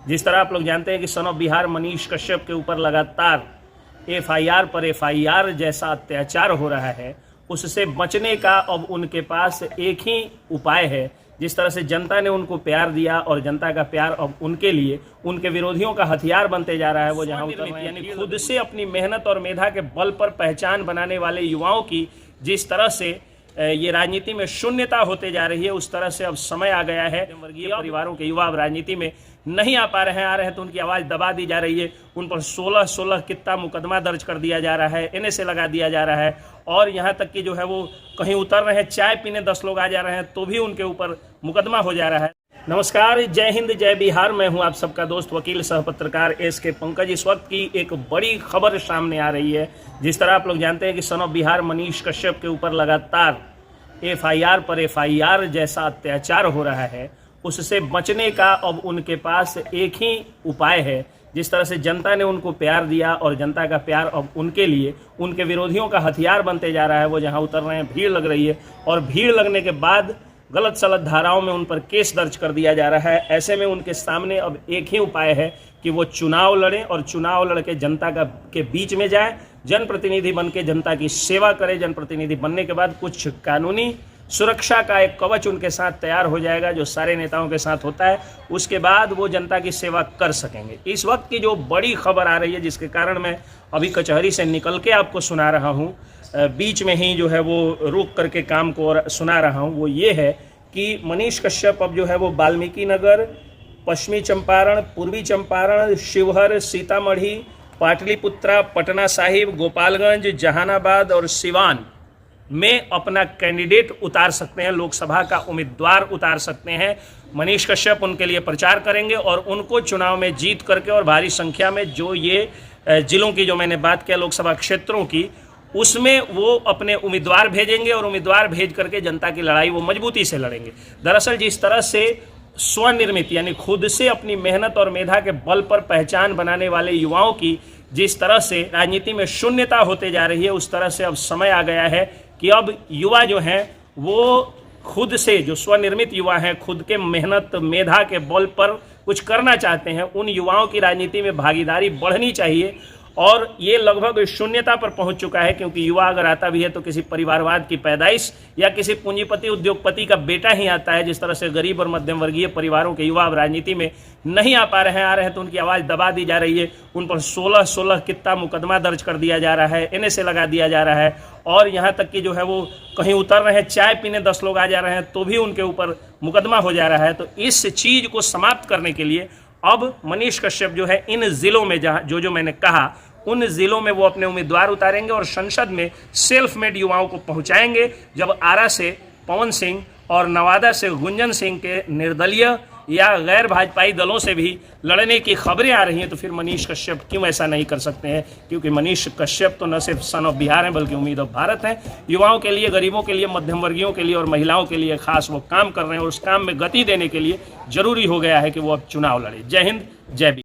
जिस तरह आप लोग जानते हैं कि सन ऑफ बिहार मनीष कश्यप के ऊपर लगातार एफआईआर पर एफआईआर जैसा अत्याचार हो रहा है, उससे बचने का अब उनके पास एक ही उपाय है। जिस तरह से जनता ने उनको प्यार दिया और जनता का प्यार अब उनके लिए उनके विरोधियों का हथियार बनते जा रहा है। वो जहां उतर यानी खुद से अपनी मेहनत और मेधा के बल पर पहचान बनाने वाले युवाओं की जिस तरह से ये राजनीति में शून्यता होते जा रही है, उस तरह से अब समय आ गया है। वर्गीय परिवारों के युवा अब राजनीति में नहीं आ रहे हैं तो उनकी आवाज़ दबा दी जा रही है। उन पर 16 कितना मुकदमा दर्ज कर दिया जा रहा है, एनएसए लगा दिया जा रहा है और यहाँ तक कि जो है वो कहीं उतर रहे हैं, चाय पीने 10 लोग आ जा रहे हैं तो भी उनके ऊपर मुकदमा हो जा रहा है। नमस्कार, जय हिंद, जय बिहार। मैं हूं आप सबका दोस्त वकील सह पत्रकार एसके पंकज। इस वक्त की एक बड़ी खबर सामने आ रही है। जिस तरह आप लोग जानते हैं कि सन ऑफ बिहार मनीष कश्यप के ऊपर लगातार एफआईआर पर एफआईआर जैसा अत्याचार हो रहा है, उससे बचने का अब उनके पास एक ही उपाय है। जिस तरह से जनता ने उनको प्यार दिया और जनता का प्यार अब उनके लिए उनके विरोधियों का हथियार बनते जा रहा है। वो जहां उतर रहे हैं, भीड़ लग रही है और भीड़ लगने के बाद गलत सलत धाराओं में उन पर केस दर्ज कर दिया जा रहा है। ऐसे में उनके सामने अब एक ही उपाय है कि वो चुनाव लड़ें और चुनाव लड़के जनता के बीच में जाए, जनप्रतिनिधि बन के जनता की सेवा करे। जनप्रतिनिधि बनने के बाद कुछ कानूनी सुरक्षा का एक कवच उनके साथ तैयार हो जाएगा, जो सारे नेताओं के साथ होता है। उसके बाद वो जनता की सेवा कर सकेंगे। इस वक्त की जो बड़ी खबर आ रही है, जिसके कारण मैं अभी कचहरी से निकल के आपको सुना रहा हूँ, बीच में ही जो है वो रोक करके काम को और सुना रहा हूँ, वो ये है कि मनीष कश्यप अब जो है वो वाल्मीकि नगर, पश्चिमी चंपारण, पूर्वी चंपारण, शिवहर, सीतामढ़ी, पाटलिपुत्रा, पटना साहिब, गोपालगंज, जहानाबाद और सिवान में अपना कैंडिडेट उतार सकते हैं, लोकसभा का उम्मीदवार उतार सकते हैं। मनीष कश्यप उनके लिए प्रचार करेंगे और उनको चुनाव में जीत करके और भारी संख्या में जो ये जिलों की जो मैंने बात किया लोकसभा क्षेत्रों की, उसमें वो अपने उम्मीदवार भेजेंगे और उम्मीदवार भेज करके जनता की लड़ाई वो मजबूती से लड़ेंगे। दरअसल जिस तरह से स्वनिर्मित यानी खुद से अपनी मेहनत और मेधा के बल पर पहचान बनाने वाले युवाओं की जिस तरह से राजनीति में शून्यता होते जा रही है, उस तरह से अब समय आ गया है कि अब युवा जो हैं वो खुद से, जो स्वनिर्मित युवा हैं, खुद के मेहनत मेधा के बल पर कुछ करना चाहते हैं। उन युवाओं की राजनीति में भागीदारी बढ़नी चाहिए और ये लगभग शून्यता पर पहुंच चुका है, क्योंकि युवा अगर आता भी है तो किसी परिवारवाद की पैदाइश या किसी पूंजीपति उद्योगपति का बेटा ही आता है। जिस तरह से गरीब और मध्यम वर्गीय परिवारों के युवा अब राजनीति में नहीं आ रहे हैं तो उनकी आवाज़ दबा दी जा रही है। उन पर 16 कितना मुकदमा दर्ज कर दिया जा रहा है, एनएसए लगा दिया जा रहा है और यहाँ तक कि जो है वो कहीं उतर रहे हैं, चाय पीने 10 लोग आ जा रहे हैं तो भी उनके ऊपर मुकदमा हो जा रहा है। तो इस चीज़ को समाप्त करने के लिए अब मनीष कश्यप जो है इन जिलों में जहाँ जो मैंने कहा, उन जिलों में वो अपने उम्मीदवार उतारेंगे और संसद में सेल्फ मेड युवाओं को पहुंचाएंगे। जब आरा से पवन सिंह और नवादा से गुंजन सिंह के निर्दलीय या गैर भाजपाई दलों से भी लड़ने की खबरें आ रही हैं, तो फिर मनीष कश्यप क्यों ऐसा नहीं कर सकते हैं? क्योंकि मनीष कश्यप तो न सिर्फ सन ऑफ बिहार हैं बल्कि उम्मीद ऑफ भारत हैं। युवाओं के लिए, गरीबों के लिए, मध्यम वर्गीयों के लिए और महिलाओं के लिए खास वो काम कर रहे हैं और उस काम में गति देने के लिए जरूरी हो गया है कि वो अब चुनाव लड़े। जय हिंद, जय बिहार।